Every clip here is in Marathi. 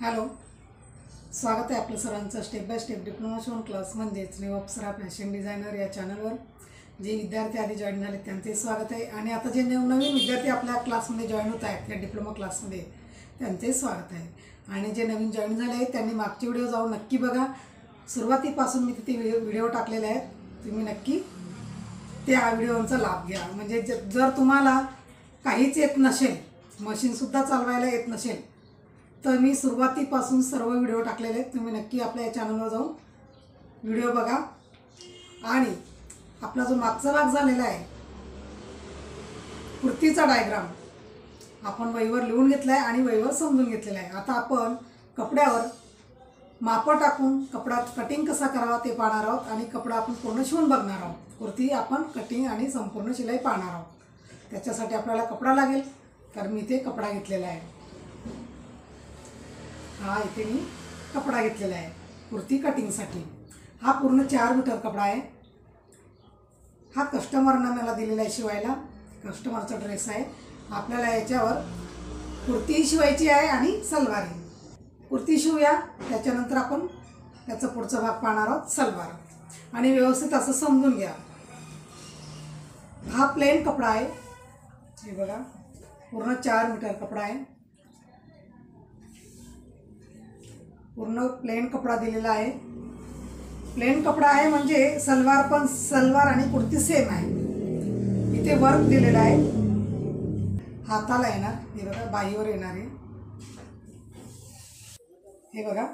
हॅलो, स्वागत आहे आपलं सरांचं स्टेप बाय स्टेप डिप्लोमा शिवण क्लास म्हणजेच न्यू अप्सरा फॅशन डिझायनर या चॅनलवर. जे विद्यार्थी आधी जॉईन झाले त्यांचे स्वागत आहे आणि आता जे नवीन विद्यार्थी आपल्या क्लासमध्ये जॉईन होत आहेत या डिप्लोमा क्लासमध्ये त्यांचे स्वागत आहे. आणि जे नवीन जॉईन झाले आहेत त्यांनी मागचे व्हिडिओ जाऊन नक्की बघा. सुरुवातीपासून मी तिथे व्हिडिओ टाकलेले आहेत, तुम्ही नक्की त्या व्हिडिओचा लाभ घ्या. म्हणजे जर तुम्हाला काहीच येत नसेल, मशीनसुद्धा चालवायला येत नसेल, तर मी सुरुवातीपासून सर्व व्हिडिओ टाकलेले आहेत. तुम्ही नक्की आपल्या या चॅनलवर जाऊन व्हिडिओ बघा. आणि आपला जो मागचा भाग झालेला आहे कुर्तीचा डायग्राम आपण वहीवर लिहून घेतला आहे आणि वहीवर समजून घेतलेला आहे. आता आपण कपड्यावर माप टाकून कपडा कटिंग कसा करावा ते पाहणार आहोत आणि कपडा आपण पूर्ण शिवून बघणार आहोत. कुर्ती आपण कटिंग आणि संपूर्ण शिलाई पाहणार आहोत. त्याच्यासाठी आपल्याला कपडा लागेल, तर मी इथे कपडा घेतलेला आहे. हा इथे मी कपडा घेतलेला आहे कुर्ती कटिंगसाठी. हा पूर्ण 4 मीटर कपडा आहे. हा कस्टमरनं मला दिलेला आहे शिवायला. कस्टमरचा ड्रेस आहे. आपल्याला याच्यावर कुर्ती शिवायची आहे आणि सलवारी. कुर्ती शिवूया, त्याच्यानंतर आपण त्याचा पुढचा भाग पाहणार आहोत सलवार. आणि व्यवस्थित असं समजून घ्या. हा प्लेन कपडा आहे. हे बघा, पूर्ण 4 मीटर कपडा आहे. पूर्ण प्लेन कपडा दिलेला आहे. प्लेन कपडा आहे म्हणजे सलवार आणि कुर्ती सेम आहे. इथे वर्क दिलेला आहे. हाताला येणार, हे बघा बाहीवर येणार आहे. हे बघा,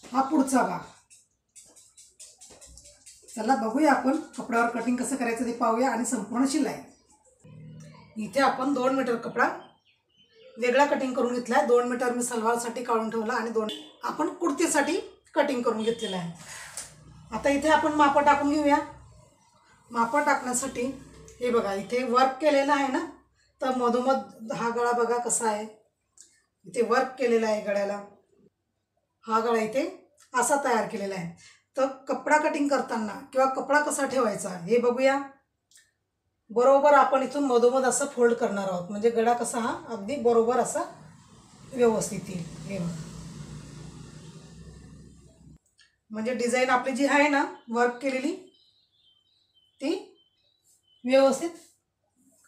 हा पुढचा भाग. चला बघूया आपण कपड्यावर कटिंग कसं करायचं ते पाहूया आणि संपूर्ण शिलाई. इथे आपण 2 मीटर कपडा वेगळा कटिंग करून घेतला आहे. 2 मीटर मी सलवारसाठी काढून ठेवला आणि 2 आपण कुर्तीसाठी कटिंग करून घेतलेला आहे. आता इथे आपण माप टाकून घेऊया. माप टाकण्यासाठी हे बघा, इथे वर्क केलेलं आहे ना, तर मधोमध हा गळा बघा कसा आहे. इथे वर्क केलेला आहे गळ्याला. हा गळा इथे असा तयार केलेला आहे. तर कपडा कटिंग करताना किंवा कपडा कसा ठेवायचा हे बघूया. बरोबर आपण इथून मधोमध असं फोल्ड करणार आहोत, म्हणजे गळा कसा हा अगदी बरोबर असा व्यवस्थित येईल. हे म्हणजे डिझाईन आपली जी आहे ना वर्क केलेली ती व्यवस्थित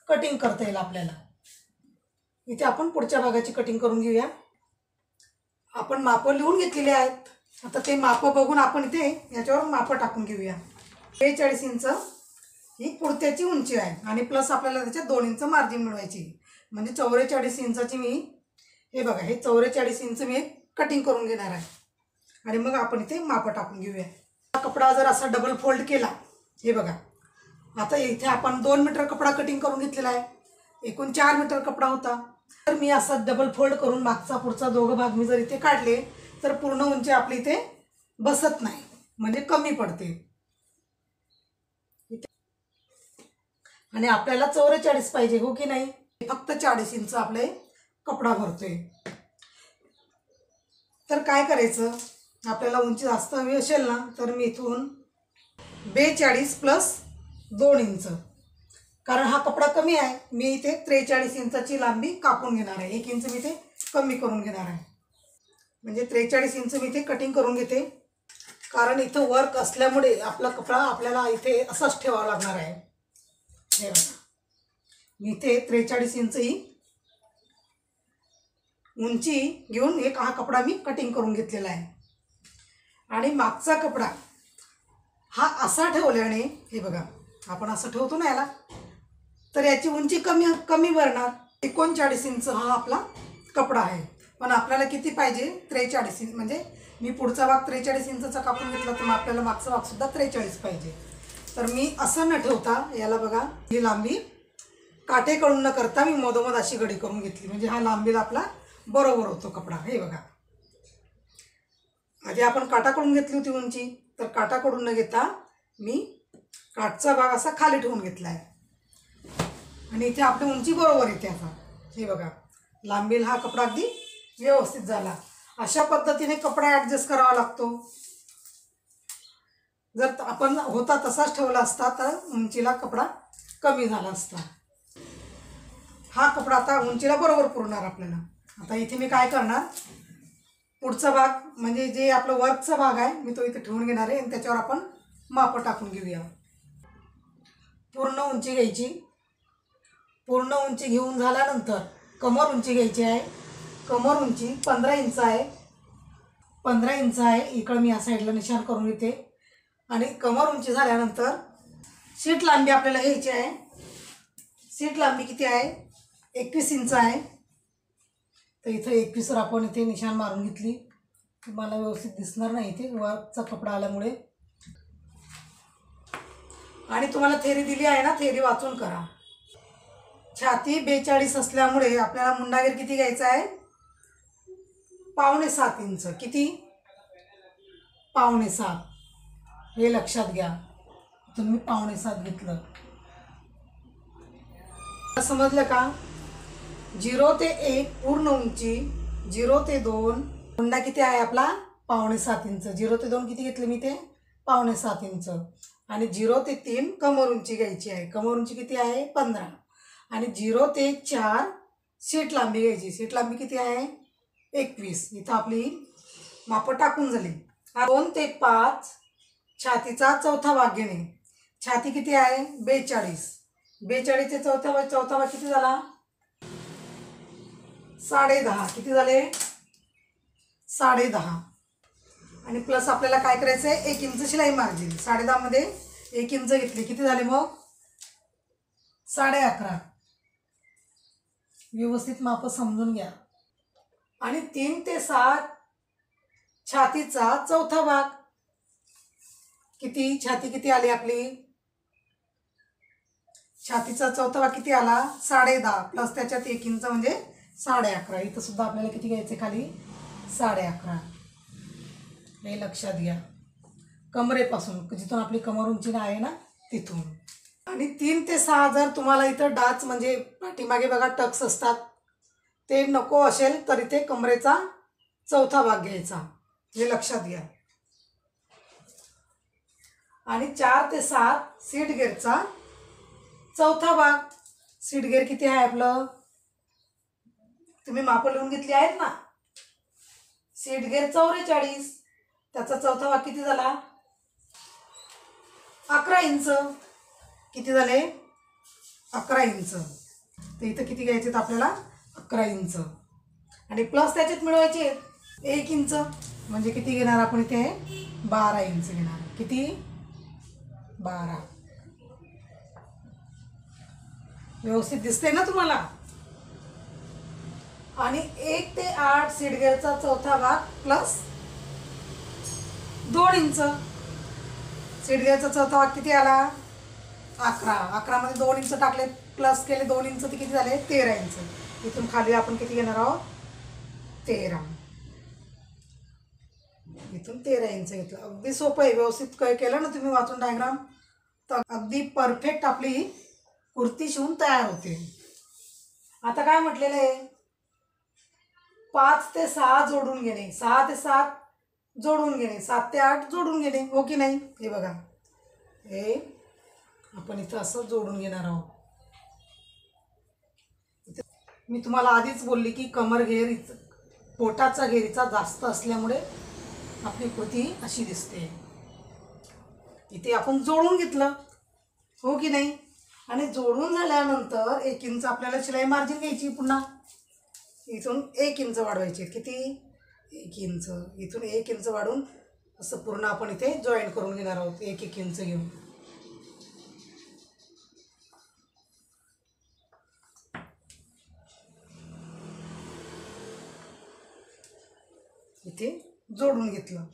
कटिंग करता येईल आपल्याला. इथे आपण पुढच्या भागाची कटिंग करून घेऊया. आपण माप लिहून घेतलेली आहेत. आता ते माप बघून आपण इथे याच्यावर माप टाकून घेऊया. 43 इंच ही कुर्त्याची उंची आहे आणि प्लस आपल्याला त्याच्यात 2 इंच मार्जिन मिळवायची. म्हणजे 44 इंचाची मी हे बघा, हे 44 इंच मी कटिंग करून घेणार आहे. आणि मग आपण इथे माप टाकून घेऊया. हा कपडा जर असा डबल फोल्ड केला, हे बघा, आता इथे आपण 2 मीटर कपडा कटिंग करून घेतलेला आहे. एकूण 4 मीटर कपडा होता. तर मी असा डबल फोल्ड करून मागचा पुढचा दोघं भाग मी जर इथे काढले तर पूर्ण उंची आपली इथे बसत नाही, म्हणजे कमी पडते. आणि आपल्याला 44 पाहिजे, हो की नाही. फक्त 40 इंच आपले कपडा भरतोय. तर काय करायचं, आपल्याला उंची जास्त हवी असेल ना, तर मी इथून 42 प्लस 2 इंच, कारण हा कपडा कमी आहे, मी इथे 43 इंचाची लांबी कापून घेणार आहे. 1 इंच मी इथे कमी करून घेणार आहे. म्हणजे 43 इंच मी इथे कटिंग करून घेते. कारण इथं वर्क असल्यामुळे आपला कपडा आपल्याला इथे असाच ठेवावा लागणार आहे. हे बघा, मी इथे 43 इंच ही उंची घेऊन हा कपडा मी कटिंग करून घेतलेला आहे. आणि मागचा कपडा हा असा ठेवल्याने, हे बघा आपण असं ठेवतो ना याला, तर याची उंची कमी भरणार. 39 इंच हा आपला कपडा आहे. पण आपल्याला किती पाहिजे, 43 इंच. म्हणजे मी पुढचा भाग 43 इंचचा कापून घेतला, तर मग आपल्याला मागचा भाग सुद्धा 43 पाहिजे. तर मी असं न ठेवता याला बघा, ही लांबी काटेकडून न करता मी मधोमध अशी घडी करून घेतली. म्हणजे हा लांबीला आपला बरोबर होतो कपडा. हे बघा, आधी आपण काटाकडून घेतली होती उंची, तर काटाकडून न घेता मी काठचा भाग असा खाली ठेवून घेतला आहे. आणि इथे आपली उंची बरोबर येते. आता हे बघा, लांबीला हा कपडा अगदी व्यवस्थित झाला. अशा पद्धतीने कपडा ॲडजस्ट करावा लागतो. जर आपण होता तसाच ठेवला असता तर उंचीला कपडा कमी झाला असता. हा कपडा आता उंचीला बरोबर पुरणार आपल्याला. आता इथे मी काय करणार, पुढचा भाग म्हणजे जे आपलं वर्कचा भाग आहे मी तो इथे ठेवून घेणार आहे आणि त्याच्यावर आपण मापं टाकून घेऊया. पूर्ण उंची घ्यायची. पूर्ण उंची घेऊन झाल्यानंतर कमर उंची घ्यायची आहे. कमर उंची 15 इंच आहे. 15 इंच आहे. इकडं मी या साईडला निशाण करून घेते. आणि कमर उंची झाल्यानंतर सीट लांबी आपल्याला घ्यायची आहे. सीट लांबी किती आहे? 21 इंच आहे. तर इथं 21 वर आपण इथे निशाण मारून घेतली. तुम्हाला व्यवस्थित दिसणार नाही इथे वर्कचा कपडा आल्यामुळे. आणि तुम्हाला थेरी दिली आहे ना, थेरी वाचून करा. छाती 42 असल्यामुळे आपल्याला मुंडागेर किती घ्यायचा आहे? 6.25 इंच. किती? 6.25. हे लक्षात घ्या. तुम्ही 6.25 घेतलं. समजलं का? 0 ते 1 पूर्ण उंची, 0 ते 2 मुंडा किती आहे आपला? 6.25 इंच. 0 ते 2 किती घेतलं मी ते? 6.25 इंच. आणि 0 ते 3 कमर उंची घ्यायची आहे. कमर उंची किती आहे? 15. आणि 0 ते 4 सीट लांबी घ्यायची. सीट लांबी किती आहे? 21. इथं आपली मापं टाकून झाली. 2 ते 5 छातीचा चौथा भाग घेणे. छाती किती आहे? 42. 42 चे चौथा भाग किती झाला? 10.5. किती झाले? 10.5. आणि प्लस आपल्याला काय करायचं आहे? 1 इंच शिलाई मार्जिन. 10.5 मध्ये 1 इंच घेतली. किती झाले मग? 11.5. व्यवस्थित माप समजून घ्या. आणि 3 ते 7 छातीचा चौथा भाग. किती? छाती किती आली आपली? छातीचा चौथा भाग किती आला? 10.5 प्लस त्याच्यात 1 इंच म्हणजे 11.5. इथं सुद्धा आपल्याला किती घ्यायचे खाली? 11.5. हे लक्षात घ्या. कमरेपासून जिथून आपली कमर उंची आहे ना तिथून. आणि 3 ते 6 जर तुम्हाला इथं डाच म्हणजे पाठीमागे बघा टक्स असतात ते नको असेल तर इथे कमरेचा चौथा भाग घ्यायचा. हे लक्षात घ्या. आणि 4 ते 7 सीट गेअरचा चौथा भाग. सीट गेअर किती आहे आपलं? तुम्ही मापं लिहून घेतली आहेत ना. Seat gear 44. त्याचा चौथा भाग किती झाला? 11 इंच. किती झाले? 11 इंच. तर इथं किती घ्यायचे आपल्याला? 11 इंच. आणि प्लस त्याच्यात मिळवायचे 1 इंच म्हणजे किती घेणार आपण इथे? 12 इंच घेणार. किती? 12. व्यवस्थित दिसते ना तुम्हाला? आणि 1 ते 8 सीट गेअरचा चौथा भाग प्लस 2 इंच. सीट गेअरचा चौथा भाग किती आला? 11. 11 मध्ये 2 इंच टाकले प्लस केले 2 इंच ते किती झाले? 13 इंच. इथून खाली आपण किती घेणार आहोत? 13. इथून 13 इंच घेतलं. अगदी सोपं आहे. व्यवस्थित काय केलं ना तुम्ही वाचून डायग्राम तर अगदी परफेक्ट आपली कुर्ती शिवून तयार होते. आता काय म्हटलेलं आहे? 5 ते 6 जोडून घेणे. 6 ते 7 जोडून घेणे. 7 ते 8 जोडून घेणे. हो की नाही? हे बघा. हे आपण इथं असं जोडून घेणार आहोत. मी तुम्हाला आधीच बोलली की कमर घेर पोटाचा घेरीचा जास्त असल्यामुळे आपली कुर्ती अशी दिसते. इथे आपण जोडून घेतलं. हो की नाही? आणि जोडून झाल्यानंतर 1 इंच आपल्याला शिलाई मार्जिन घ्यायची. पुन्हा इथून 1 इंच वाढवायचे. किती? 1 इंच. इथून 1 इंच वाढून असं पूर्ण आपण इथे जॉईन करून घेणार आहोत. 1-1 इंच घेऊन. इथे जोडून घेतलं.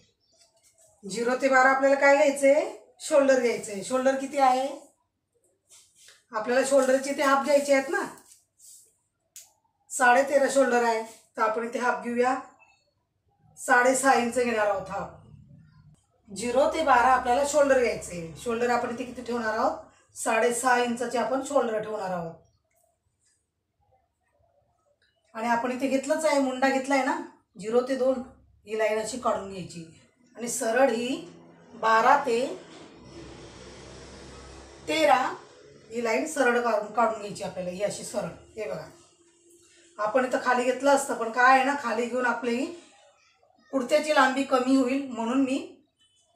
0 ते 12 आपल्याला काय घ्यायचंय? शोल्डर घ्यायचंय. शोल्डर किती आहे? आपल्याला शोल्डरचे ते हाफ घ्यायचे आहेत ना. 13.5 शोल्डर आहे. तर आपण इथे हाफ घेऊया. 6.5 इंच घेणार आहोत हाफ. 0 ते 12 आपल्याला शोल्डर घ्यायचे. शोल्डर आपण इथे किती ठेवणार आहोत? 6.5 इंचाचे आपण शोल्डर ठेवणार आहोत. आणि आपण इथे घेतलंच आहे, मुंडा घेतलाय ना. 0 ते 2 ही लाईन अशी काढून घ्यायची. आणि सरळ ही 12 ते 13 ही लाईन सरळ काढून घ्यायची आपल्याला. ही अशी सरळ. हे बघा. आपण इथं खाली घेतलं असतं पण काय आहे ना, खाली घेऊन आपली कुर्त्याची लांबी कमी होईल म्हणून मी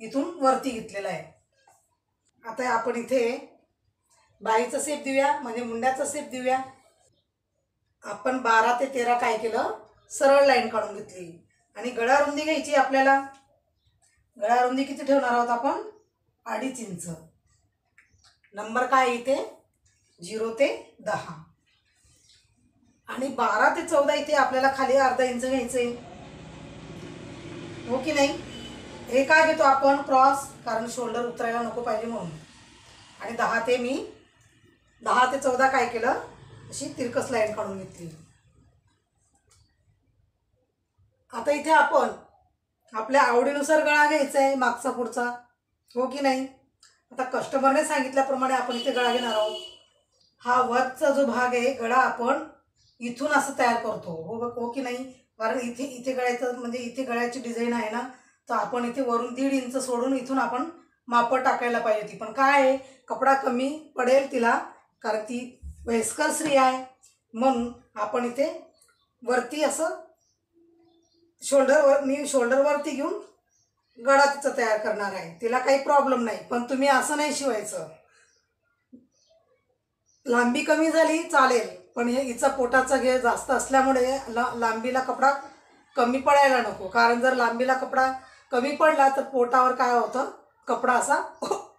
इथून वरती घेतलेला आहे. आता आपण इथे बाईचा शेप देऊया, म्हणजे मुंड्याचा शेप देऊया. आपण 12 ते 13 काय केलं, सरळ लाईन काढून घेतली. आणि गळा रुंदी घ्यायची आपल्याला. गळा रुंदी किती ठेवणार आहोत आपण, 2.5 इंच. नंबर काय इथे 0 ते 10. आणि 12 ते 14 इथे आपल्याला खाली अर्धा इंच घ्यायचं आहे, हो की नाही. हे काय घेतो आपण क्रॉस, कारण शोल्डर उतरायला नको पाहिजे म्हणून. आणि 10 ते 14 काय केलं, अशी तिरकस लाईन काढून घेतली. आता इथे आपण आपल्या आवडीनुसार गळा घ्यायचा आहे, मागचा पुढचा, हो की नाही. आता कस्टमरने सांगितल्याप्रमाणे आपण इथे गळा घेणार आहोत. हा वरचा जो भाग आहे गळा आपण इथून असं तयार करतो, हो की नाही. कारण इथे गळ्याचं म्हणजे इथे गळ्याची डिझाईन आहे ना, तर आपण इथे वरून 1.5 इंच सोडून इथून आपण माप टाकायला पाहिजे होती. पण काय आहे, कपडा कमी पडेल तिला, कारण ती वयस्कर स्त्री आहे, म्हणून आपण इथे वरती असं मी शोल्डरवरती घेऊन गळा तिचा तयार करणार आहे. तिला काही प्रॉब्लेम नाही. पण तुम्ही असं नाही शिवायचं. लांबी कमी झाली चालेल, पण हे हिचा पोटाचा घेर जास्त असल्यामुळे लांबीला कपडा कमी पडायला नको. कारण जर लांबीला कपडा कमी पडला तर पोटावर काय होतं, कपडा असा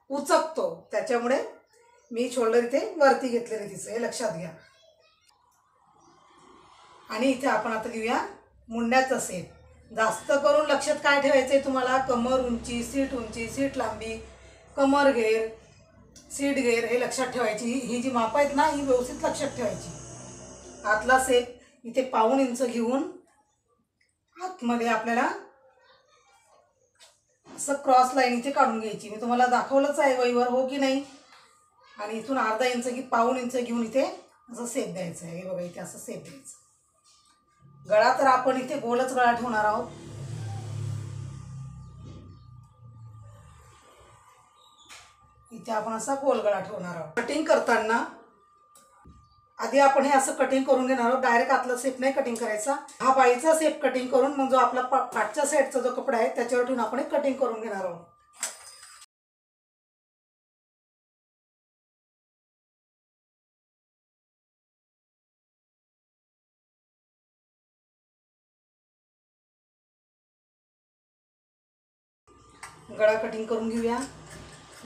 उचकतो. त्याच्यामुळे मी शोल्डर इथे वरती घेतलेले तिचं, हे लक्षात घ्या. आणि इथे आपण आता घेऊया मुंड्याचा शेप. जास्त करून लक्षात काय ठेवायचं आहे तुम्हाला, कमर उंची, सीट लांबी, कमर घेर, सीट घेर हे लक्षात ठेवायची. ही जी माप आहेत ना, ही व्यवस्थित लक्षात ठेवायची. आतला शेप इथे 1.5 इंच घेऊन आतमध्ये आपल्याला असं क्रॉस लाईन इथे काढून घ्यायची. मी तुम्हाला दाखवलंच आहे वहीवर, हो की नाही. आणि इथून अर्धा इंच 1.5 इंच घेऊन इथे असं शेप द्यायचं आहे. हे बघा, इथे असं शेप द्यायचं. गळा तर आपण इथे गोलच गळा ठेवणार आहोत. इथे आपण असा गोल गळा ठेवणार आहोत. कटिंग करताना आधी आपण हे असं कटिंग करून घेणार आहोत. डायरेक्ट आतला शेप नाही कटिंग करायचा. हा बाईचा शेप कटिंग करून मग जो आपला पाठच्या साईडचा जो कपडा आहे त्याच्यावर ठेवून आपण कटिंग करून घेणार आहोत. गळा कटिंग करून घेऊया.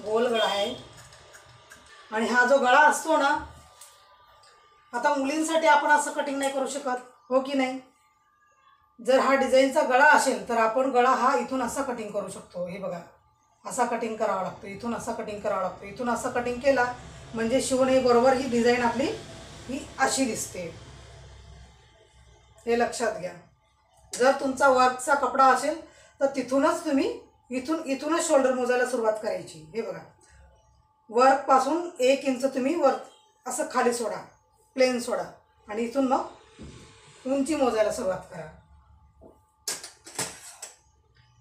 गोल गळा आहे. आणि हा जो गळा असतो ना, आता मुलींसाठी आपण असं कटिंग नाही करू शकत, हो की नाही. जर हा डिझाईनचा गळा असेल तर आपण गळा हा इथून असा कटिंग करू शकतो. हे बघा, असा कटिंग करावा लागतो, इथून असा कटिंग करावा लागतो. इथून असा कटिंग केला म्हणजे शिवणे बरोबर ही डिझाईन आपली ही अशी दिसते. हे लक्षात घ्या. जर तुमचा वर्कचा कपडा असेल तर तिथूनच तुम्ही इथूनच शोल्डर मोजायला सुरुवात करायची. हे बघा, वर्कपासून 1 इंच तुम्ही वर्क असं खाली सोडा, प्लेन सोडा, आणि इथून मग उंची मोजायला सुरुवात करा.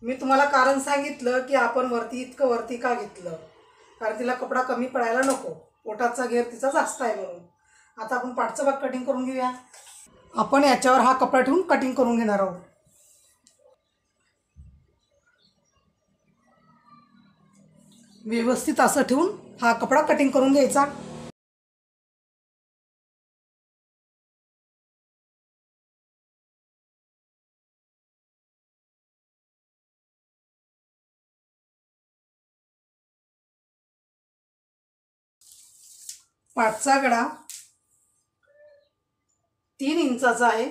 मी तुम्हाला कारण सांगितलं की आपण इतकं वरती का घेतलं, कारण तिला कपडा कमी पडायला नको, पोटाचा घेर तिचा जास्त आहे म्हणून. आता आपण पाठचा भाग कटिंग करून घेऊया. आपण याच्यावर हा कपडा ठेवून कटिंग करून घेणार आहोत. व्यवस्थित असं ठेवून हा कपडा कटिंग करून घ्यायचा. पाठचा गळा 3 इंचाचा आहे,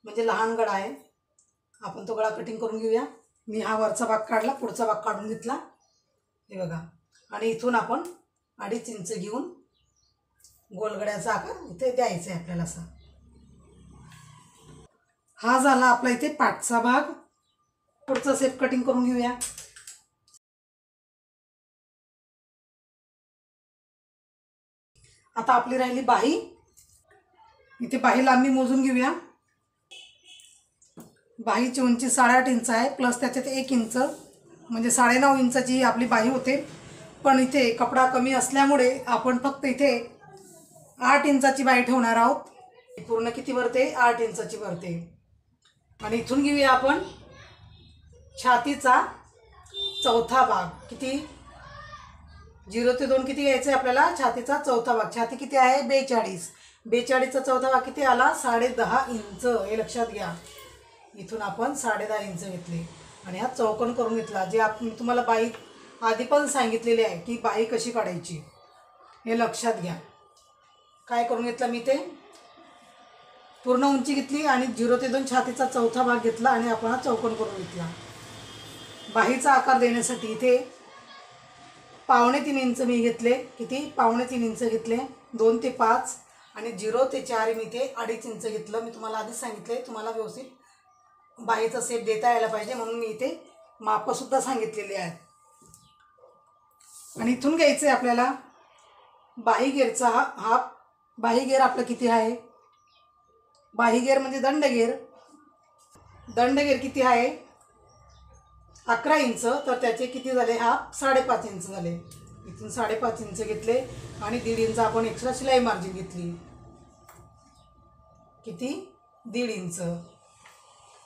म्हणजे लहान गळा आहे. आपण तो गळा कटिंग करून घेऊया. मी हा वरचा भाग काढला, पुढचा भाग काढून घेतला. हे बघा, आणि इथून आपण 2.5 इंच घेऊन गोलगड्याचा आकार इथे द्यायचा आहे आपल्याला असा. हा झाला आपला इथे पाठचा भाग. पुढचा शेप कटिंग करून घेऊया. आता आपली राहिली बाही. इथे बाही लांबी मोजून घेऊया. बाहीची उंची 8.5 इंच आहे, प्लस त्याच्यात 1 इंच म्हणजे 9.5 इंचाची आपली बाही होते. पण इथे कपडा कमी असल्यामुळे आपण फक्त इथे 8 इंचाची बाही ठेवणार आहोत. पूर्ण किती भरते, 8 इंचाची भरते. आणि इथून घेऊया आपण छातीचा चौथा भाग किती 0 ते 2 किती घ्यायचं आहे आपल्याला छातीचा चौथा भाग छाती किती आहे 42चा चौथा भाग किती आला 10.5 इंच हे लक्षात घ्या इथून आपण 10.5 इंच घेतले आणि हा चौकोन करून घेतला जे आपण तुम्हाला बाही आधी पण सांगितलेली आहे की बाही कशी काढायची हे लक्षात घ्या काय करून घेतलं मी ते पूर्ण उंची घेतली आणि 0 ते 2 छातीचा चौथा भाग घेतला आणि आपण हा चौकोन करून घेतला बाहीचा आकार देण्यासाठी इथे 2.5 इंच मी घेतले किती 2.5 इंच घेतले 2 ते 5 आणि 0 ते 4 मी इथे 2.5 इंच घेतलं मी तुम्हाला आधीच सांगितले तुम्हाला व्यवस्थित बाहीचा शेप देता यायला पाहिजे म्हणून मी इथे मापसुद्धा सांगितलेली आहेत आणि इथून घ्यायचं आहे आपल्याला बाही घेरचा हा बाही घेर आपलं किती आहे बाही घेर म्हणजे दंडगेर किती आहे 11 इंच तर त्याचे किती झाले हा 5.5 इंच झाले इथून 5.5 इंच घेतले आणि 1.5 इंच आपण एक्स्ट्रा शिलाई मार्जिन घेतली किती 1.5 इंच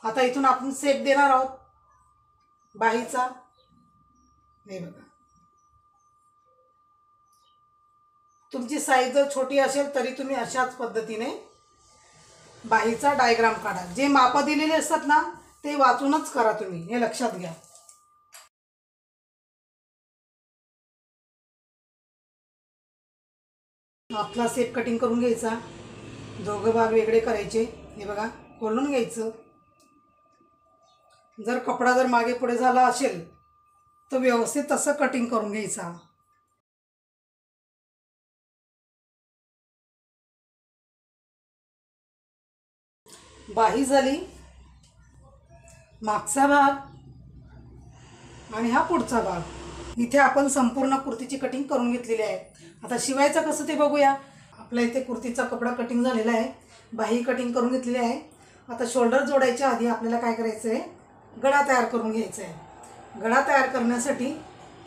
आता इथून आपण शेप देणार आहोत बाहीचा हे बघा तुमची साईज जर छोटी असेल तरी तुम्ही अशाच पद्धतीने बाहीचा डायग्राम काढा जे माप दिलेले असतात ना ते वाचूनच करा तुम्ही हे लक्षात घ्या आपला शेप कटिंग करून घ्यायचा दोघं भाग वेगळे करायचे हे बघा खोलून घ्यायचं जर कपडा जर मागे पुढे झाला असेल तर व्यवस्थित तसं कटिंग करून घ्यायचा बाही झाली मागचा भाग आणि हा पुढचा भाग इथे आपण संपूर्ण कुर्तीची कटिंग करून घेतलेली आहे आता शिवायचं कसं ते बघूया आपल्या इथे कुर्तीचा कपडा कटिंग झालेला आहे बाही कटिंग करून घेतलेली आहे आता शोल्डर जोडायच्या आधी आपल्याला काय करायचं आहे गळा तयार करून घ्यायचा आहे गळा तयार करण्यासाठी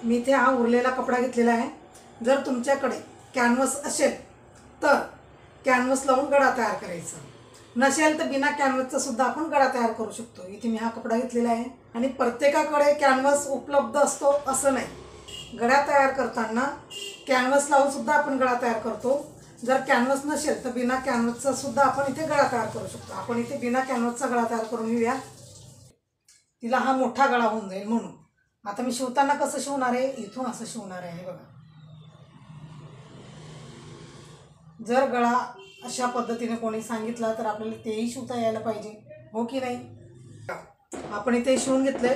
मी इथे हा उरलेला कपडा घेतलेला आहे जर तुमच्याकडे कॅनव्हस असेल तर कॅनव्हस लावून गळा तयार करायचा नसेल तर बिना कॅनव्हसचा सुद्धा आपण गळा तयार करू शकतो इथे मी हा कपडा घेतलेला आहे आणि प्रत्येकाकडे कॅनव्हस उपलब्ध असतो असं नाही गळा तयार करताना कॅनव्हस लावून सुद्धा आपण गळा तयार करतो जर कॅनव्हस नसेल तर बिना कॅनव्हसचा सुद्धा आपण इथे गळा तयार करू शकतो आपण इथे बिना कॅनव्हसचा गळा तयार करून घेऊया तिला हा मोठा गळा होऊन जाईल म्हणून आता मी शिवताना कसं शिवणार आहे इथून असं शिवणार आहे बघा जर गळा अशा पद्धतीने कोणी सांगितलं तर आपल्याला तेही शिवता यायला पाहिजे हो की नाही आपण इथे शिवून घेतले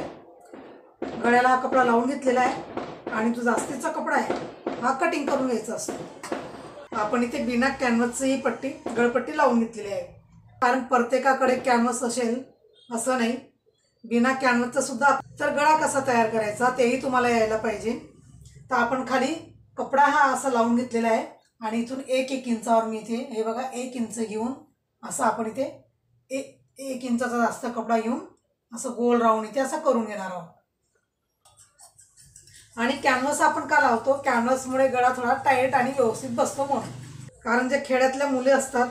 गळ्याला हा कपडा लावून घेतलेला आहे आणि जो जास्तीचा कपडा आहे हा कटिंग करून घ्यायचा असतो आपण इथे बिना कॅनव्हसची ही पट्टी गळपट्टी लावून घेतलेली आहे कारण प्रत्येकाकडे कॅनव्हस असेल असं नाही बिना कॅनव्हसचा सुद्धा तर गळा कसा तयार करायचा तेही तुम्हाला यायला पाहिजे तर आपण खाली कपडा हा असा लावून घेतलेला आहे आणि इथून 1 इंचावर मी इथे हे बघा 1 इंच घेऊन असं आपण इथे 1 इंचाचा जास्त कपडा घेऊन असं गोल राऊंड इथे असं करून घेणार आहोत आणि कॅनव्हस आपण का लावतो कॅनव्हसमुळे गळा थोडा टाईट आणि व्यवस्थित बसतो म्हणून कारण जे खेड्यातल्या मुले असतात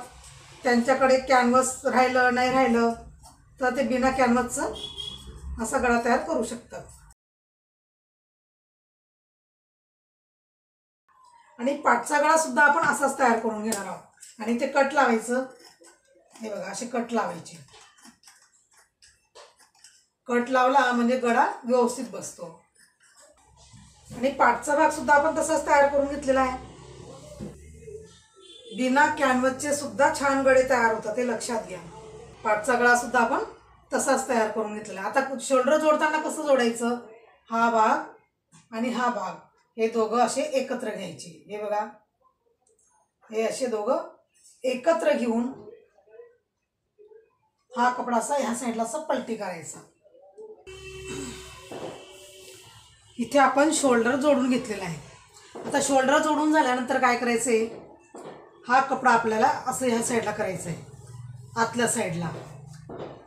त्यांच्याकडे कॅनव्हस राहिलं नाही राहिलं तर ते बिना कॅनव्हसचं असा गळा तयार करू शकतात आणि पाठचा गळा सुद्धा आपण असाच तयार करून घेणार आहोत आणि ते कट लावायचं हे बघा असे कट लावायचे कट लावला म्हणजे गळा व्यवस्थित बसतो आणि पाठचा भाग सुद्धा आपण तसाच तयार करून घेतलेला आहे बिना कॅनव्हसचे सुद्धा छान गळे तयार होतात ते लक्षात घ्या पाठचा गळा सुद्धा आपण तसाच तयार करून घेतलेला आता शोल्डर जोडताना कसं जोडायचं हा भाग आणि हा भाग हे दोघं असे एकत्र घ्यायचे हे बघा हे असे दोघं एकत्र घेऊन हा कपडा असा ह्या साईडला असा पलटी करायचा इथे आपण शोल्डर जोडून घेतलेला आहे आता शोल्डर जोडून झाल्यानंतर काय करायचंय हा कपडा आपल्याला असं ह्या साईडला करायचं आहे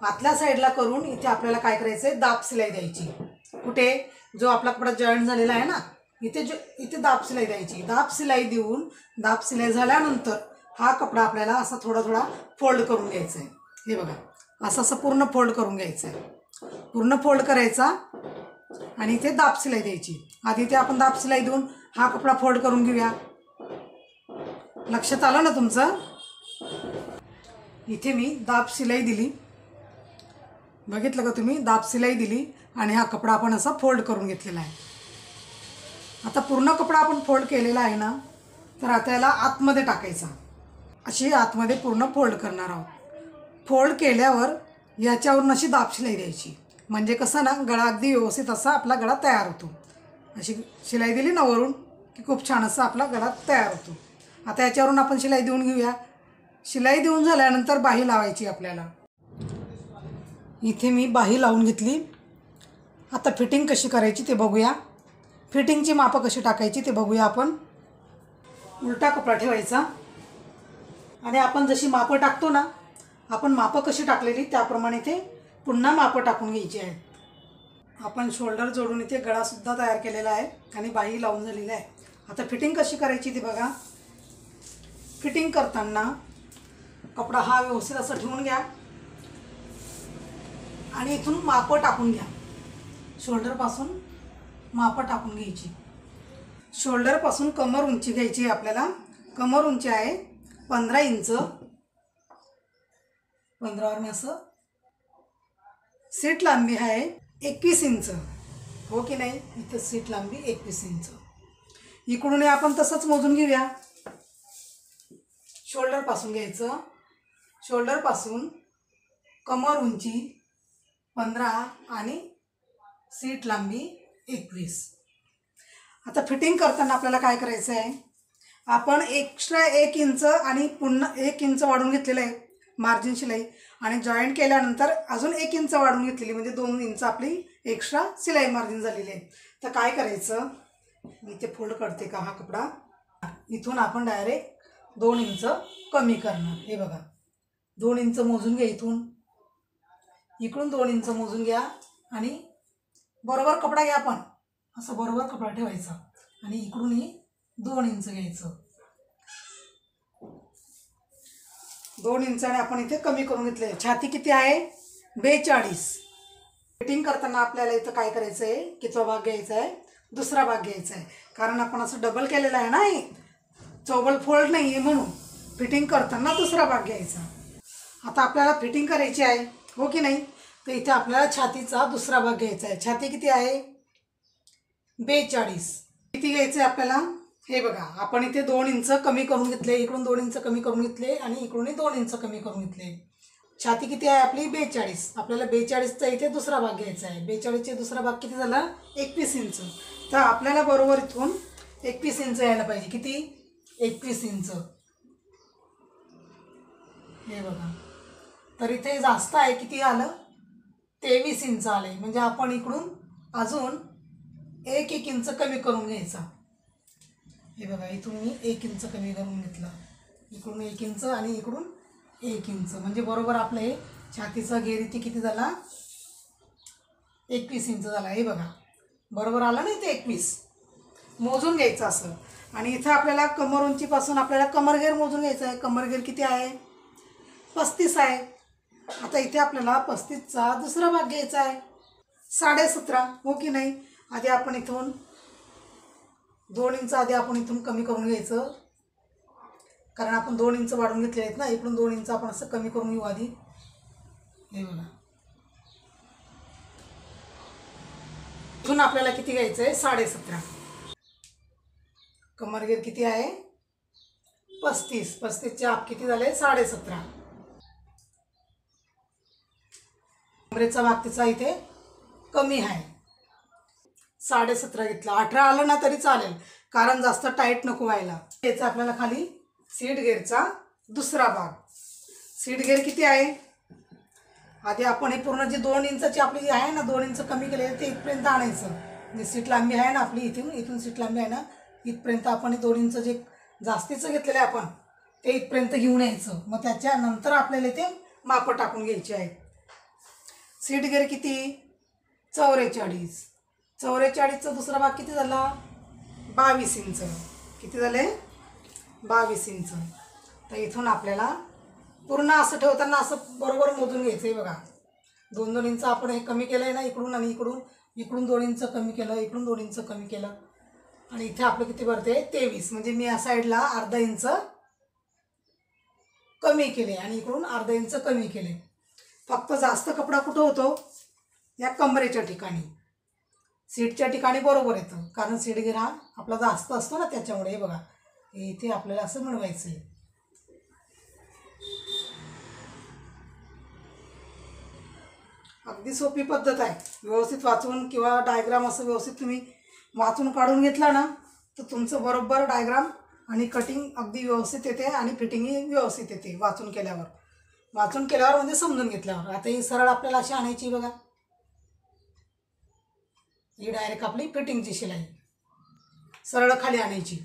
आतल्या साईडला करून इथे आपल्याला काय करायचंय दाब सिलाई द्यायची कुठे जो आपला कपडा जॉईंट झालेला आहे ना इथे दाब सिलाई द्यायची दाब सिलाई देऊन दाब सिलाई झाल्यानंतर हा कपडा आपल्याला असा थोडा थोडा फोल्ड करून घ्यायचा आहे हे बघा असं पूर्ण फोल्ड करून घ्यायचं आहे पूर्ण फोल्ड करायचा आणि इथे दाब शिलाई द्यायची. आधी इथे आपण दाब शिलाई देऊन हा कपडा फोल्ड करून घेऊया. लक्षात आलं ना तुमचं? इथे मी दाब शिलाई दिली, बघितलं का तुम्ही? दाब शिलाई दिली आणि हा कपडा आपण असा फोल्ड करून घेतलेला आहे. आता पूर्ण कपडा आपण फोल्ड केलेला आहे ना, तर आता याला आतमध्ये टाकायचा. अशी आतमध्ये पूर्ण फोल्ड करणार आहोत. फोल्ड केल्यावर याच्यावरून अशी दाब शिलाई द्यायची, म्हणजे कसं ना गळा अगदी व्यवस्थित असा आपला गळा तयार होतो. अशी शिलाई दिली ना वरून की खूप छान असा आपला गळा तयार होतो. आता याच्यावरून आपण शिलाई देऊन घेऊया. शिलाई देऊन झाल्यानंतर बाही लावायची आपल्याला. इथे मी बाही लावून घेतली. आता फिटिंग कशी करायची ते बघूया. फिटिंगची मापं कशी टाकायची ते बघूया आपण. उलटा कपडा ठेवायचा आणि आपण जशी मापं टाकतो ना, आपण मापं कशी टाकलेली त्याप्रमाणे ते पुन्हा मापं टाकून घ्यायची आहेत. आपण शोल्डर जोडून इथे गळासुद्धा तयार केलेला आहे आणि बाही लावून झालेली आहे. आता फिटिंग कशी करायची ते बघा. फिटिंग करताना कपडा हा व्यवस्थित असं ठेवून घ्या आणि इथून मापं टाकून घ्या. शोल्डरपासून मापं टाकून घ्यायची. शोल्डरपासून कमर उंची घ्यायची आहे आपल्याला. कमर उंची आहे 15 इंच. 15वर मी असं. सीट लांबी आहे 21 इंच, हो की नाही? इथं सीट लांबी 21 इंच. इकडून आपण तसंच मोजून घेऊया. शोल्डरपासून घ्यायचं. शोल्डरपासून कमर उंची 15 आणि सीट लांबी 21. आता फिटिंग करताना आपल्याला काय करायचं आहे, आपण एक्स्ट्रा 1 इंच आणि पुन्हा 1 इंच वाढून घेतलेलं आहे मार्जिन शिलाई, आणि जॉईंट केल्यानंतर अजून 1 इंच वाढून घेतलेली, म्हणजे 2 इंच आपली एक्स्ट्रा शिलाई मार्जिन झालेली आहे. तर काय करायचं, मी ते फोल्ड करते का हा कपडा, इथून आपण डायरेक्ट 2 इंच कमी करणार. हे बघा 2 इंच मोजून घ्या. इकडून 2 इंच मोजून घ्या आणि बरोबर कपडा घ्या. आपण असं बरोबर कपडा ठेवायचा आणि इकडूनही 2 इंच घ्यायचं. 2 इंचाने आपण इथे कमी करून घेतले. छाती किती आहे? 42. फिटिंग करताना आपल्याला इथं काय करायचं आहे, कितवा भाग घ्यायचा आहे? दुसरा भाग घ्यायचा आहे. कारण आपण असं डबल केलेलं आहे ना, चौबल फोल्ड नाही आहे, म्हणून फिटिंग करताना दुसरा भाग घ्यायचा. आता आपल्याला फिटिंग करायची आहे, हो की नाही? तर इथे आपल्याला छातीचा दुसरा भाग घ्यायचा आहे. छाती किती आहे? 42. किती घ्यायचं आहे आपल्याला? हे बघा, आपण इथे 2 इंच कमी करून घेतले. इकडून 2 इंच कमी करून घेतले आणि इकडूनही 2 इंच कमी करून घेतले. छाती किती आहे आपली? 42. आपल्याला 42चा इथे दुसरा भाग घ्यायचा आहे. 42चा दुसरा भाग किती झाला? 21 इंच. तर आपल्याला बरोबर इथून 21 इंच यायला पाहिजे. किती? 21 इंच. हे बघा, तर इथे जास्त आहे. किती आलं? 23 इंच आले. म्हणजे आपण इकडून अजून 1 इंच कमी करून घ्यायचा. हे बघा, इथून मी 1 इंच कमी करून घेतला. इकडून 1 इंच आणि इकडून 1 इंच, म्हणजे बरोबर आपलं हे छातीचा घेर इथे किती झाला? 21 इंच झाला. हे बघा, बरोबर आला नाही ते 21. मोजून घ्यायचं असं. आणि इथं आपल्याला कमर उंचीपासून आपल्याला कमरघेर मोजून घ्यायचं आहे. कमरघेर किती आहे? 35 आहे. आता इथे आपल्याला 35चा दुसरा भाग घ्यायचा आहे. 17.5, हो की नाही? आधी आपण इथून 2 इंच आधी आपण इथून कमी करून घ्यायचं, कारण आपण 2 इंच वाढून घेतले आहेत ना. इकडून 2 इंच आपण असं कमी करून घेऊ आधी. हे बघा, इथून आपल्याला किती घ्यायचं आहे? 17.5. कमरघेर किती आहे? 35. 35चे आप किती झाले? 17.5. कमरेचा भाग तिचा इथे कमी आहे, 17.5 घेतला. 18 आलं ना तरी चालेल, कारण जास्त टाईट नको व्हायला. याचा आपल्याला खाली सीट घेरचा दुसरा भाग. सीट घेर किती आहे? आधी आपण हे पूर्ण जे 2 इंचाची आपली जी आहे ना, 2 इंच कमी केले ते इथपर्यंत आणायचं. म्हणजे सीट लांबी आहे ना आपली, इथून सीट लांबी आहे ना, इथपर्यंत आपण 2 इंच जे जास्तीचं घेतलेलं आहे आपण ते इथपर्यंत घेऊन यायचं. मग त्याच्यानंतर आपल्याला इथे मापं टाकून घ्यायची आहे. सीट घेर किती? 44. 44चा दुसरा भाग किती झाला? 22 इंच. किती झाले? 22 इंच. तर इथून आपल्याला पूर्ण असं ठेवताना असं बरोबर मोजून घ्यायचं आहे. बघा, 2-2 इंच आपण हे कमी केलं आहे ना इकडून, आणि इकडून 2 इंच कमी केलं, इकडून 2 इंच कमी केलं, आणि इथे आपलं किती भरते 23. म्हणजे मी या साईडला अर्धा इंच कमी केले आणि इकडून अर्धा इंच कमी केले. फक्त जास्त कपडा कुठं होतो, या कमरेच्या ठिकाणी. सीटच्या ठिकाणी बरोबर येतं, कारण सीटगेर हा आपला जास्त असतो ना, त्याच्यामुळे. हे बघा, इथे आपल्याला असं मिळवायचं आहे. अगदी सोपी पद्धत आहे. व्यवस्थित वाचून किंवा डायग्राम असं व्यवस्थित तुम्ही वाचून काढून घेतला ना, तर तुमचं बरोबर डायग्राम आणि कटिंग अगदी व्यवस्थित येते आणि फिटिंगही व्यवस्थित येते वाचून केल्यावर म्हणजे समजून घेतल्यावर. आता ही सरळ आपल्याला अशी आणायची बघा, ही डायरेक्ट आपली फिटिंगची शिलाई सरळ खाली आणायची.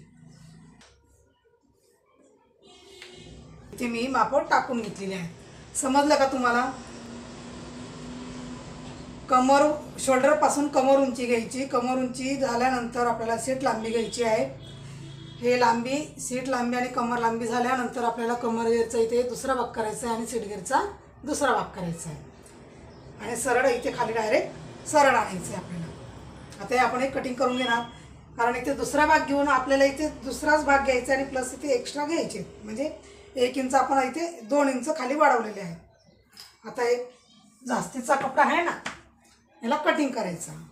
इथे मी मापं टाकून घेतलेली आहे. समजलं का तुम्हाला? शोल्डरपासून कमर उंची घ्यायची. कमर उंची झाल्यानंतर आपल्याला सीट लांबी घ्यायची आहे. हे लांबी, सीट लांबी आणि कमर लांबी झाल्यानंतर आपल्याला कमर घेरचा इथे दुसरा भाग करायचा आहे आणि सीट घेरचा दुसरा भाग करायचा आहे, आणि सरळ इथे खाली डायरेक्ट सरळ आणायचं आहे आपल्याला. आता हे आपण एक कटिंग करून घेणार, कारण इथे दुसरा भाग घेऊन आपल्याला इथे दुसराच भाग घ्यायचा आणि प्लस इथे एक्स्ट्रा घ्यायचे, म्हणजे 1 इंच आपण इथे 2 इंच खाली वाढवलेले आहे. आता हे जास्तीचा कपडा आहे ना, याला कटिंग करायचं.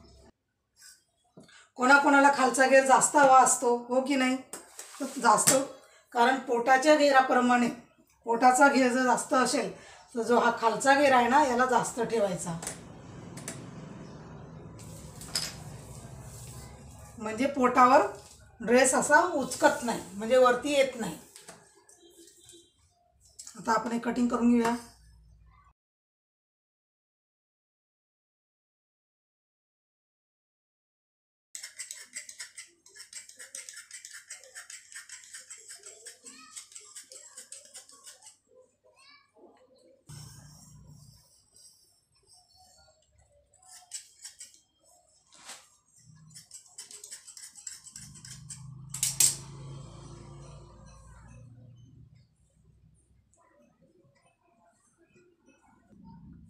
कोणाकोणाला खालचा घेर जास्त हवा असतो, हो की नाही? जास्त, कारण पोटाच्या घेराप्रमाणे पोटाचा घेर जर जास्त असेल तर जो हा खालचा घेर आहे ना, याला जास्त ठेवायचा, म्हणजे पोटावर ड्रेस असा उचकत नाही, म्हणजे वरती येत नाही. आता आपण हे कटिंग करून घेऊया.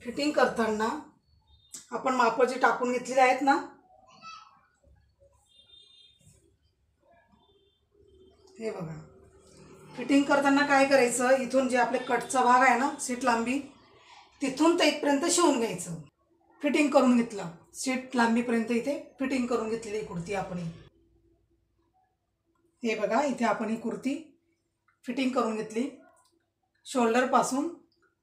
फिटिंग करताना आपण मापं जी टाकून घेतलेली आहेत ना, हे बघा. फिटिंग करताना काय करायचं, इथून जे आपले कटचा भाग आहे ना, सीट लांबी, तिथून तर इथपर्यंत शिवून घ्यायचं. फिटिंग करून घेतलं, सीट लांबीपर्यंत इथे फिटिंग करून घेतलेली कुर्ती आपण. हे बघा, इथे आपण ही कुर्ती फिटिंग करून घेतली. शोल्डरपासून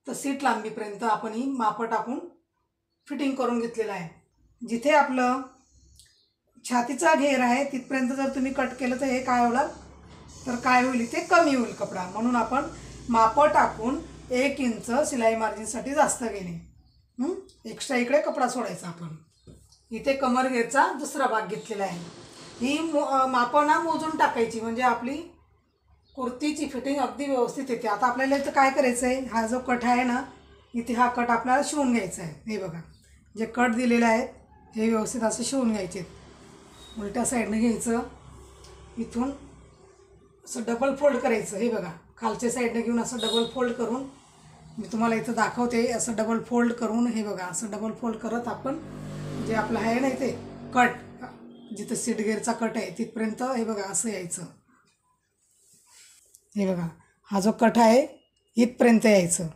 तर सीट लांबीपर्यंत आपण ही मापं टाकून फिटिंग करून घेतलेलं आहे. जिथे आपलं छातीचा घेर आहे तिथपर्यंत जर तुम्ही कट केलं तर हे काय होणार, तर काय होईल, इथे कमी होईल कपडा. म्हणून आपण मापं टाकून 1 इंच शिलाई मार्जिनसाठी जास्त घेणे, एक्स्ट्रा इकडे कपडा सोडायचा. आपण इथे कमर घेरचा दुसरा भाग घेतलेला आहे. ही मापं ना मोजून टाकायची, म्हणजे आपली कुर्तीची फिटिंग अगदी व्यवस्थित येते. आता आपल्याला इथं काय करायचं आहे, हा जो कट आहे ना, इथे हा कट आपल्याला शिवून घ्यायचा आहे. हे बघा, जे कट दिलेले आहेत हे व्यवस्थित असं शिवून घ्यायचे. उलट्या साईडनं घ्यायचं, इथून असं डबल फोल्ड करायचं. हे बघा, खालच्या साईडनं घेऊन असं डबल फोल्ड करून, मी तुम्हाला इथं दाखवते, असं डबल फोल्ड करून, हे बघा, असं डबल फोल्ड करत आपण जे आपलं आहे ना इथे कट, जिथं सीटगेरचा कट आहे तिथपर्यंत हे बघा असं यायचं. हे बघा, हा जो कट आहे इथपर्यंत यायचं,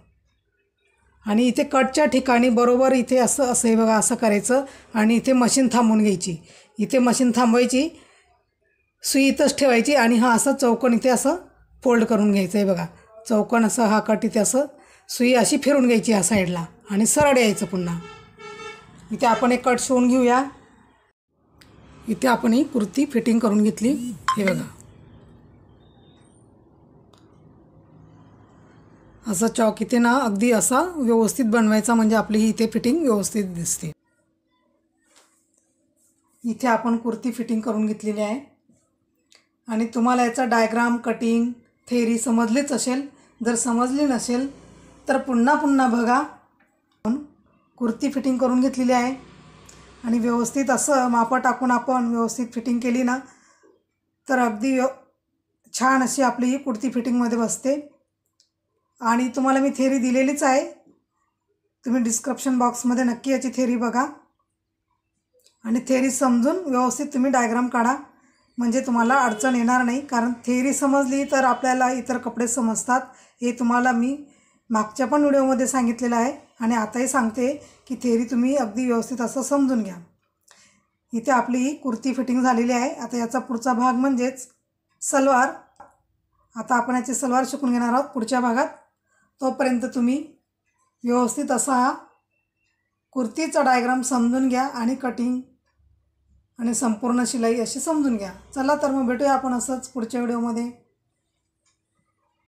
आणि इथे कटच्या ठिकाणी बरोबर इथे असं हे बघा असं करायचं, आणि इथे मशीन थांबवून घ्यायची. इथे मशीन थांबवायची, सुई इथंच ठेवायची, आणि हा असं चौकोन इथे असं फोल्ड करून घ्यायचं. हे बघा, चौकोन असं हा कट इथे असं सुई अशी फिरून घ्यायची या साईडला, आणि सरळ यायचं पुन्हा. इथे आपण एक कट शिवून घेऊया. इथे आपण ही कुर्ती फिटिंग करून घेतली. हे बघा, असं चॉक इथे ना अगदी असा व्यवस्थित बनवायचा, म्हणजे आपली ही इथे फिटिंग व्यवस्थित दिसते. इथे आपण कुर्ती फिटिंग करून घेतलेली आहे, आणि तुम्हाला याचा डायग्राम, कटिंग, थेरी समजलीच असेल. जर समजली नसेल तर पुन्हा बघा. कुर्ती फिटिंग करून घेतलेली आहे, आणि व्यवस्थित असं मापं टाकून आपण व्यवस्थित फिटिंग केली ना, तर अगदी छान अशी आपली ही कुर्ती फिटिंगमध्ये बसते. आणि तुम्हाला मी थेरी दिलेलीच आहे, तुम्ही डिस्क्रिप्शन बॉक्समध्ये नक्की याची थेरी बघा आणि थेरी समजून व्यवस्थित तुम्ही डायग्राम काढा, म्हणजे तुम्हाला अडचण येणार नाही. कारण थेरी समजली तर आपल्याला इतर कपडे समजतात. हे तुम्हाला मी मागच्या पण व्हिडिओमध्ये सांगितलेलं आहे आणि आताही सांगते की थेरी तुम्ही अगदी व्यवस्थित असं समजून घ्या. इथे आपली ही कुर्ती फिटिंग झालेली आहे. आता याचा पुढचा भाग म्हणजेच सलवार. आता आपण याची सलवार शिकून घेणार आहोत पुढच्या भागात. तोपर्यंत तुम्ही व्यवस्थित असा हा कुर्तीचा डायग्राम समजून घ्या आणि कटिंग आणि संपूर्ण शिलाई अशी समजून घ्या. चला तर मग भेटूया आपण असंच पुढच्या व्हिडिओमध्ये.